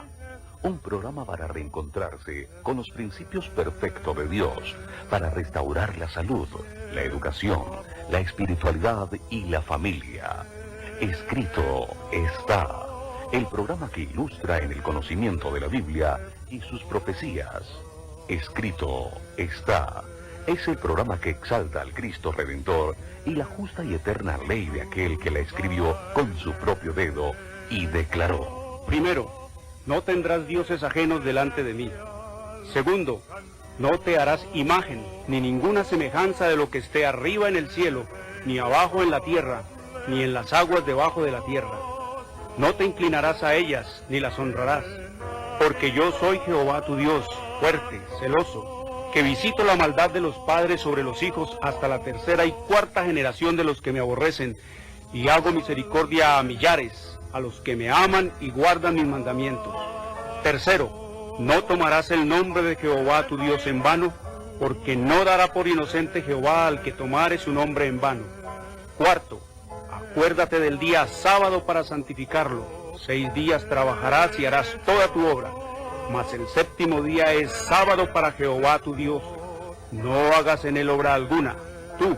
Un programa para reencontrarse con los principios perfectos de Dios, para restaurar la salud, la educación, la espiritualidad y la familia. Escrito está. El programa que ilustra en el conocimiento de la Biblia y sus profecías. Escrito está. Es el programa que exalta al Cristo Redentor y la justa y eterna ley de aquel que la escribió con su propio dedo y declaró. Primero, no tendrás dioses ajenos delante de mí. Segundo, no te harás imagen, ni ninguna semejanza de lo que esté arriba en el cielo, ni abajo en la tierra, ni en las aguas debajo de la tierra. No te inclinarás a ellas, ni las honrarás, porque yo soy Jehová tu Dios, fuerte, celoso, que visito la maldad de los padres sobre los hijos hasta la tercera y cuarta generación de los que me aborrecen, y hago misericordia a millares, a los que me aman y guardan mis mandamientos. Tercero, no tomarás el nombre de Jehová tu Dios en vano, porque no dará por inocente Jehová al que tomare su nombre en vano. Cuarto, acuérdate del día sábado para santificarlo. 6 días trabajarás y harás toda tu obra, mas el séptimo día es sábado para Jehová tu Dios. No hagas en él obra alguna, tú,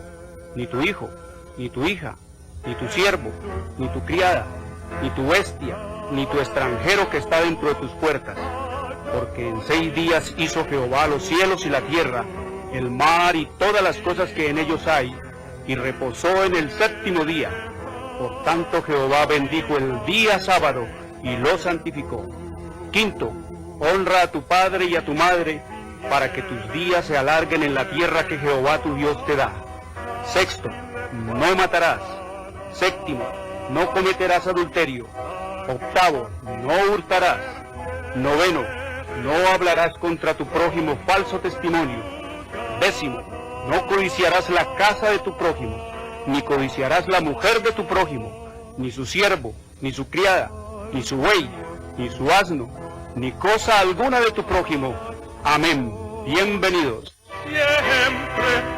ni tu hijo, ni tu hija, ni tu siervo, ni tu criada, ni tu bestia, ni tu extranjero que está dentro de tus puertas. Porque en 6 días hizo Jehová los cielos y la tierra, el mar y todas las cosas que en ellos hay, y reposó en el séptimo día. Por tanto Jehová bendijo el día sábado y lo santificó. Quinto, honra a tu padre y a tu madre, para que tus días se alarguen en la tierra que Jehová tu Dios te da. Sexto, no matarás. Séptimo, no cometerás adulterio. Octavo, no hurtarás. Noveno, no hablarás contra tu prójimo falso testimonio. Décimo, no codiciarás la casa de tu prójimo, ni codiciarás la mujer de tu prójimo, ni su siervo, ni su criada, ni su buey, ni su asno, ni cosa alguna de tu prójimo. Amén. Bienvenidos. Siempre